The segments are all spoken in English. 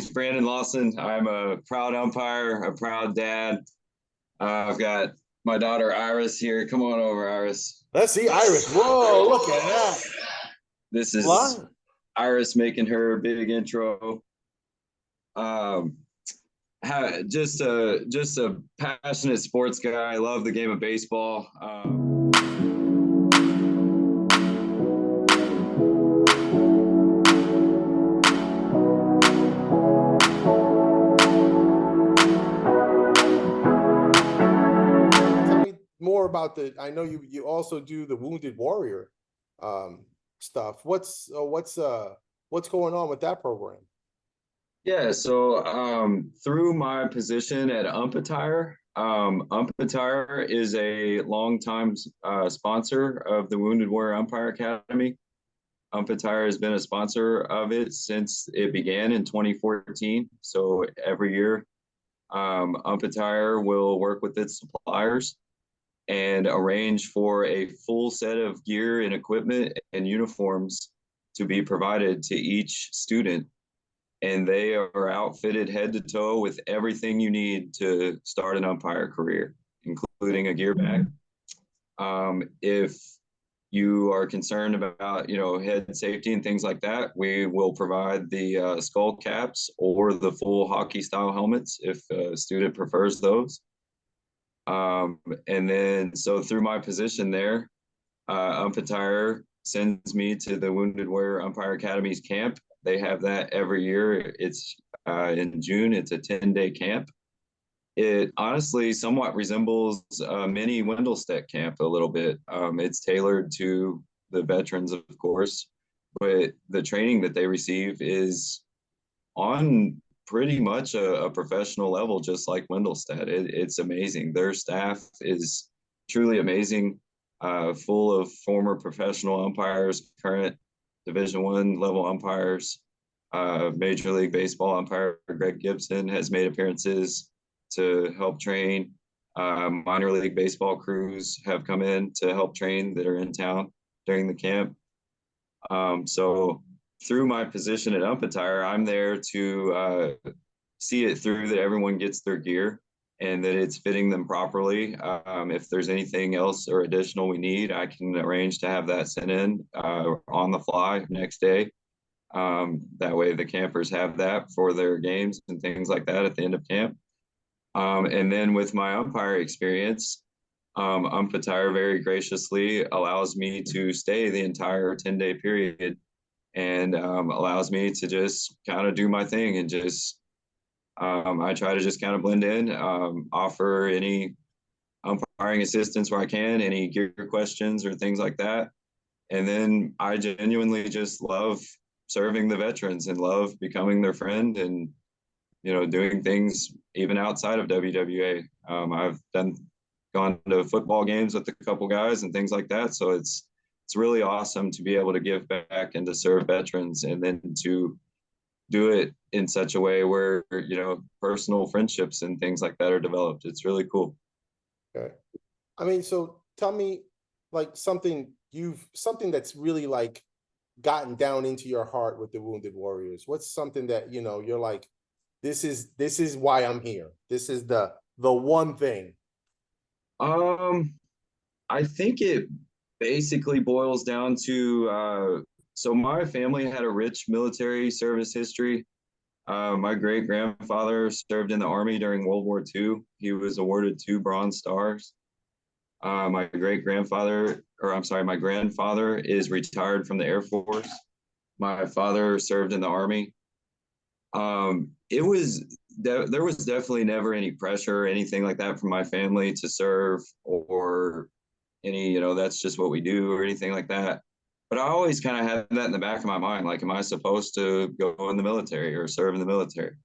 is Brandon Lawson. I'm a proud umpire, a proud dad. I've got my daughter Iris here. Come on over, Iris. Let's see Iris. Whoa, look at that. This is What? Iris making her big intro. Um, just a passionate sports guy. I love the game of baseball. Tell me more about I know you also do the Wounded Warrior stuff. What's going on with that program? Yeah, so through my position at Umpatire, Umpatire is a longtime sponsor of the Wounded Warrior Umpire Academy. Umpatire has been a sponsor of it since it began in 2014. So every year, Umpatire will work with its suppliers and arrange for a full set of gear and equipment and uniforms to be provided to each student, and they are outfitted head to toe with everything you need to start an umpire career, including a gear bag. If you are concerned about, head safety and things like that, we will provide the skull caps or the full hockey style helmets if a student prefers those. And then, so through my position there, Umpatire sends me to the Wounded Warrior Umpire Academy's camp. They have that every year. It's in June. It's a 10-day camp. It honestly somewhat resembles a mini Wendelstedt camp a little bit. It's tailored to the veterans, of course, but the training that they receive is on pretty much a professional level, just like Wendelstedt. It's amazing. Their staff is truly amazing, full of former professional umpires, current Division I level umpires. Major League Baseball umpire Greg Gibson has made appearances to help train. Minor League Baseball crews have come in to help train that are in town during the camp. So through my position at Umpatire, I'm there to see it through that everyone gets their gear and that it's fitting them properly. If there's anything else or additional we need, I can arrange to have that sent in on the fly next day. That way the campers have that for their games and things like that at the end of camp. And then with my umpire experience, Umpatire very graciously allows me to stay the entire 10-day period and allows me to just kind of do my thing and just I try to just kind of blend in, offer any umpiring assistance where I can, any gear questions or things like that. And then I genuinely just love serving the veterans and love becoming their friend and, doing things even outside of WWA. I've gone to football games with a couple guys and things like that. So it's really awesome to be able to give back and to serve veterans and then to do it in such a way where, personal friendships and things like that are developed. It's really cool. Okay. I mean, so tell me like something that's really like gotten down into your heart with the Wounded Warriors. What's something that, you're like, this is why I'm here. This is the one thing. I think it basically boils down to so my family had a rich military service history. My great grandfather served in the Army during World War II. He was awarded 2 Bronze Stars. My grandfather is retired from the Air Force. My father served in the Army. There was definitely never any pressure or anything like that from my family to serve or any, that's just what we do or anything like that. But I always kind of had that in the back of my mind. Like, am I supposed to go in the military or serve in the military?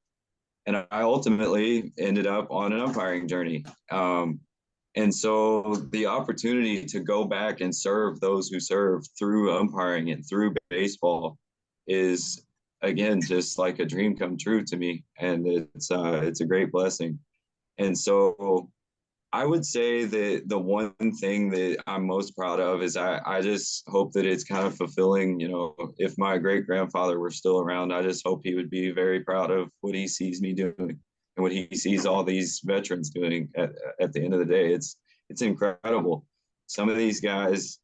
And I ultimately ended up on an umpiring journey. And so the opportunity to go back and serve those who serve through umpiring and through baseball is, again, just like a dream come true to me. And it's a great blessing. And so I would say that the one thing that I'm most proud of is I just hope that it's kind of fulfilling. You know, if my great grandfather were still around, I just hope he would be very proud of what he sees me doing and what he sees all these veterans doing at the end of the day. It's incredible. Some of these guys,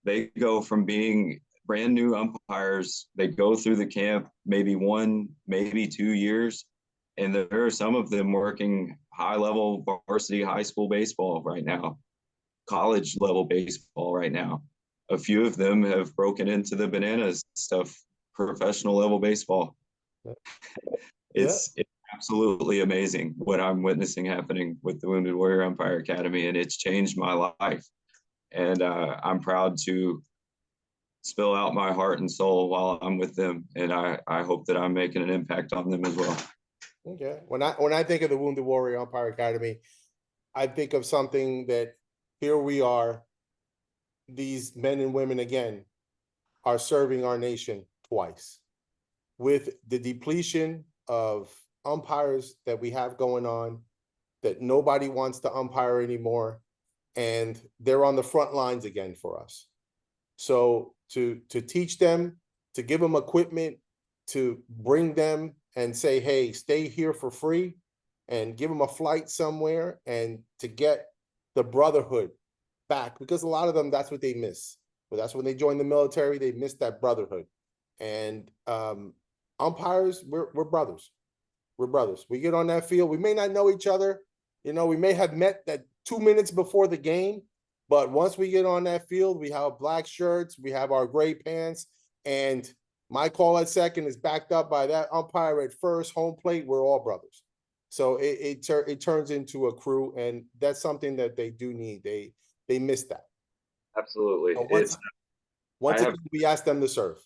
they go from being brand new umpires, they go through the camp maybe 1, maybe 2 years, and there are some of them working high level varsity high school baseball right now, college level baseball right now. A few of them have broken into the bananas stuff, professional level baseball. Yeah. It's absolutely amazing what I'm witnessing happening with the Wounded Warrior Umpire Academy, and it's changed my life. And I'm proud to spill out my heart and soul while I'm with them, and I hope that I'm making an impact on them as well. Okay. When I think of the Wounded Warrior Umpire Academy, I think of something that here we are, these men and women again are serving our nation twice. With the depletion of umpires that we have going on, that nobody wants to umpire anymore, and they're on the front lines again for us. So to teach them, to give them equipment, to bring them and say, hey, stay here for free, and give them a flight somewhere, and to get the brotherhood back, because a lot of them, that's what they miss. But that's when they join the military, they miss that brotherhood. And umpires, we're brothers. We're brothers. We get on that field. We may not know each other. You know, we may have met that 2 minutes before the game, but once we get on that field, we have black shirts, we have our gray pants, and my call at second is backed up by that umpire at first, home plate. We're all brothers. So it turns into a crew, and that's something that they do need. They miss that. Absolutely. Once I have again, we ask them to serve.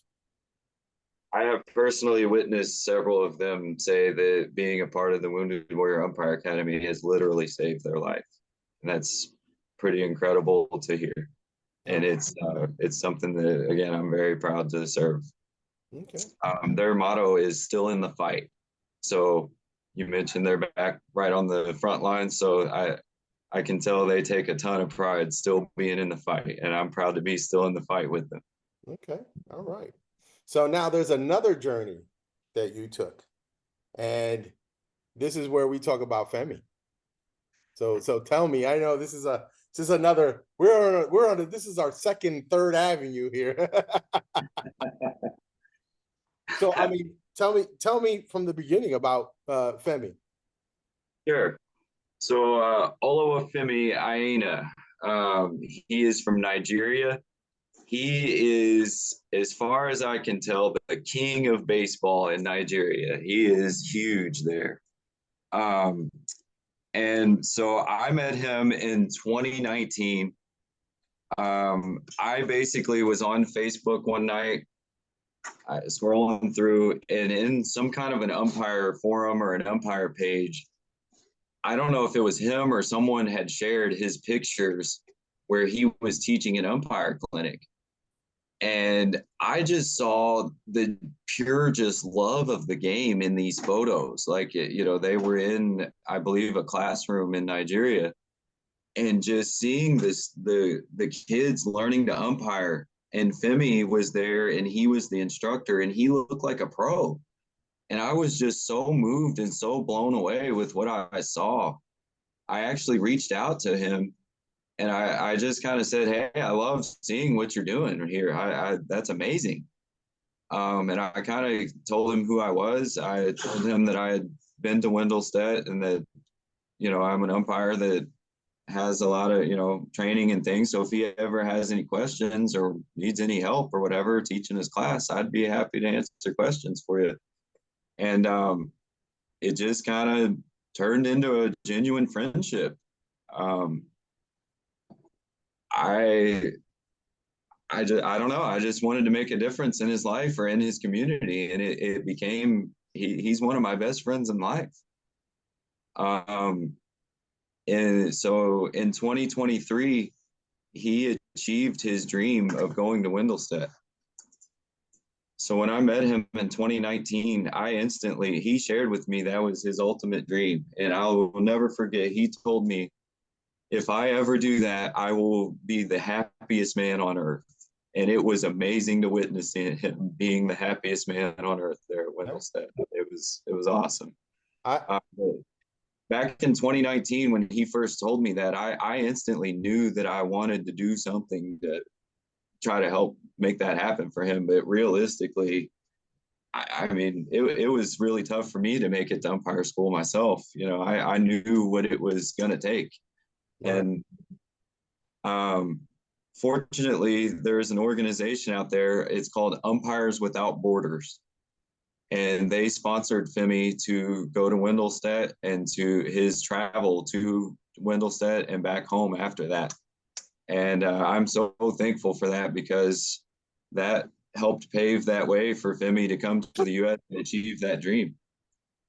I have personally witnessed several of them say that being a part of the Wounded Warrior Umpire Academy has literally saved their life, and that's pretty incredible to hear. And it's something that again I'm very proud to serve. Okay. Their motto is "Still in the fight." So you mentioned they're back right on the front line, so I can tell they take a ton of pride still being in the fight, and I'm proud to be still in the fight with them. Okay. All right. So now there's another journey that you took, and this is where we talk about Femi. So tell me, I know this is another, this is our second, third avenue here. So I mean, tell me from the beginning about Femi. Sure. So Olawafemi Aina, he is from Nigeria. He is, as far as I can tell, the king of baseball in Nigeria. He is huge there. Um, and so I met him in 2019. I basically was on Facebook one night, scrolling through, and in some kind of an umpire forum or an umpire page, I don't know if it was him or someone had shared his pictures where he was teaching an umpire clinic. And I just saw the pure just love of the game in these photos. Like, you know, they were in, I believe, a classroom in Nigeria, and just seeing the kids learning to umpire. And Femi was there, and he was the instructor, and he looked like a pro. And I was just so moved and so blown away with what I saw. I actually reached out to him, and I just kind of said, "Hey, I love seeing what you're doing here. I that's amazing." And I kind of told him who I was. I told him that I had been to Wendelstedt, and that, you know, I'm an umpire that has a lot of, you know, training and things. So if he ever has any questions or needs any help or whatever teaching his class, I'd be happy to answer questions for you. And it just kind of turned into a genuine friendship. Um, I I don't know. I just wanted to make a difference in his life or in his community, and it became he's one of my best friends in life. Um, and so in 2023, he achieved his dream of going to Wendelstedt. So when I met him in 2019, he shared with me that was his ultimate dream. And I'll never forget, he told me, if I ever do that, I will be the happiest man on earth. And it was amazing to witness him being the happiest man on earth there at Wendelstedt. It was awesome. I Back in 2019, when he first told me that, I instantly knew that I wanted to do something to try to help make that happen for him. But realistically, I mean, it was really tough for me to make it to umpire school myself. I knew what it was going to take. Right. And fortunately, there's an organization out there. It's called Umpires Without Borders. And they sponsored Femi to go to Wendelstedt and to his travel to Wendelstedt and back home after that. And I'm so thankful for that, because that helped pave that way for Femi to come to the U.S. and achieve that dream.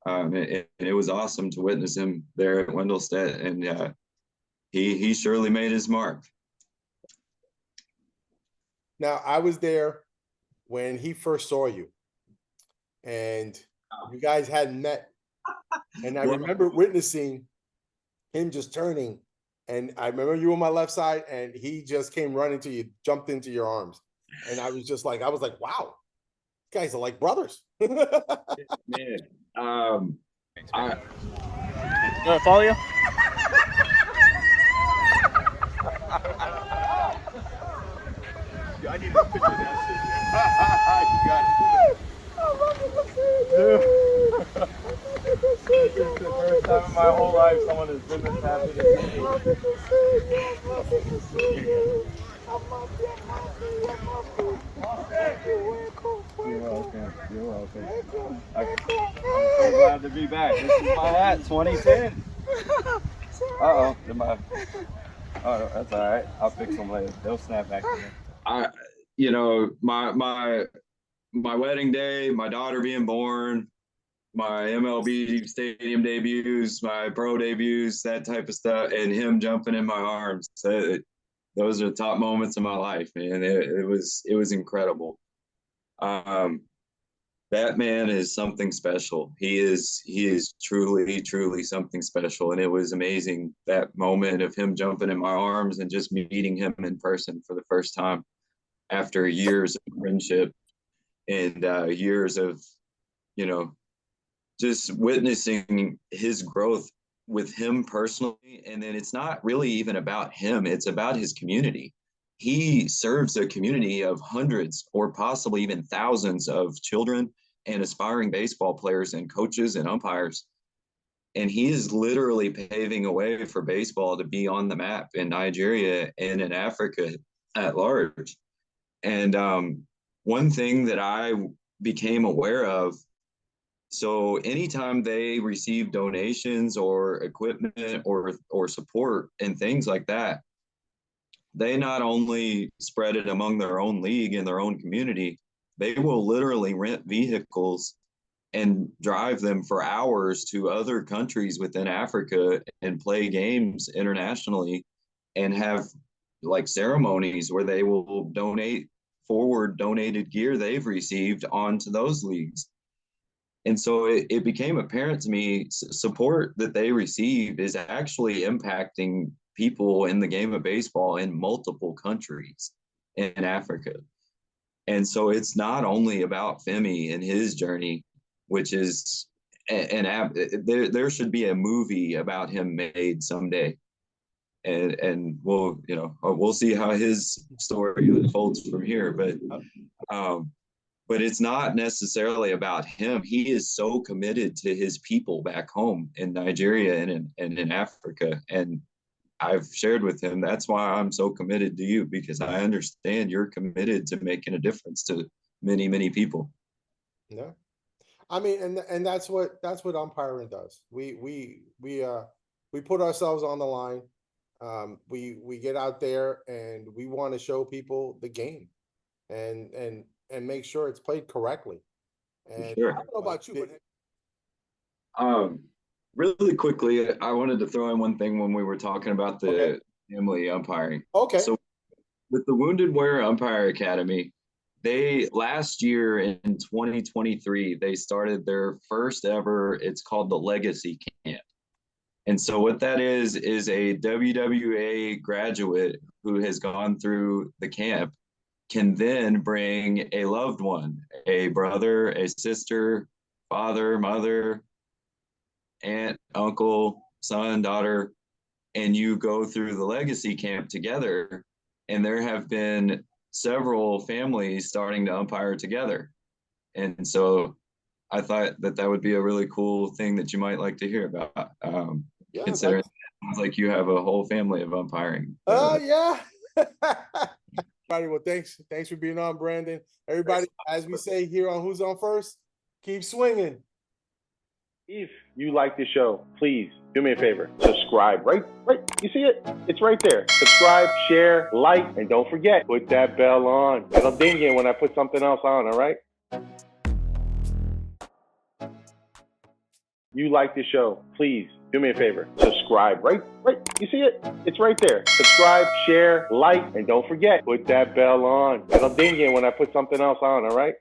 It was awesome to witness him there at Wendelstedt, and he surely made his mark. Now, I was there when he first saw you, and you guys hadn't met. And I Well- remember witnessing him just turning, and I remember you on my left side, and he just came running to you, jumped into your arms. And I was like, wow, you guys are like brothers. Man, I, You want to follow you? I need to picture that shit. You got it. This is the first time in my whole life someone has been this happy to see me. You're welcome. You're welcome. I'm so glad to be back. This is my hat, 2010. Uh-oh. Oh, that's all right. I'll fix them later. They'll snap back to me. my wedding day, my daughter being born, my MLB stadium debuts, my pro debuts, that type of stuff, and him jumping in my arms. Those are the top moments of my life, man. It was incredible. That man is something special. He is truly something special. And it was amazing, that moment of him jumping in my arms and just meeting him in person for the first time after years of friendship and years of, just witnessing his growth with him personally. And then it's not really even about him, it's about his community. He serves a community of hundreds or possibly even thousands of children and aspiring baseball players and coaches and umpires. And he is literally paving a way for baseball to be on the map in Nigeria and in Africa at large. And one thing that I became aware of, so anytime they receive donations or equipment or support and things like that, they not only spread it among their own league and their own community, they will literally rent vehicles and drive them for hours to other countries within Africa and play games internationally and have like ceremonies where they will donate forward donated gear they've received onto those leagues. And so it became apparent to me, support that they receive is actually impacting people in the game of baseball in multiple countries in Africa. And so it's not only about Femi and his journey, which is, there should be a movie about him made someday. And we'll see how his story unfolds from here. But it's not necessarily about him. He is so committed to his people back home in Nigeria and in Africa. And I've shared with him, that's why I'm so committed to you, because I understand you're committed to making a difference to many, many people. Yeah. I mean, and that's what umpiring does. We put ourselves on the line. We get out there and we want to show people the game and make sure it's played correctly. And Sure. I don't know about you, but really quickly, I wanted to throw in one thing when we were talking about the family umpiring. Okay. So with the Wounded Warrior Umpire Academy, they last year in 2023, they started their first ever, it's called the Legacy Camp. And so what that is a WWA graduate who has gone through the camp can then bring a loved one, a brother, a sister, father, mother, aunt, uncle, son, daughter, and you go through the legacy camp together. And there have been several families starting to umpire together. And so I thought that that would be a really cool thing that you might like to hear about. Yeah, Considering it sounds like you have a whole family of umpiring. yeah. Everybody, well, thanks for being on, Brandon. Everybody, as we say here on Who's On First, keep swinging. If you like the show, please do me a favor. Subscribe. Right. You see it? It's right there. Subscribe, share, like, and don't forget, put that bell on. It'll ding you when I put something else on, all right? You like the show, please do me a favor. Subscribe. Right. You see it? It's right there. Subscribe, share, like, and don't forget, put that bell on. It'll ding you when I put something else on, all right?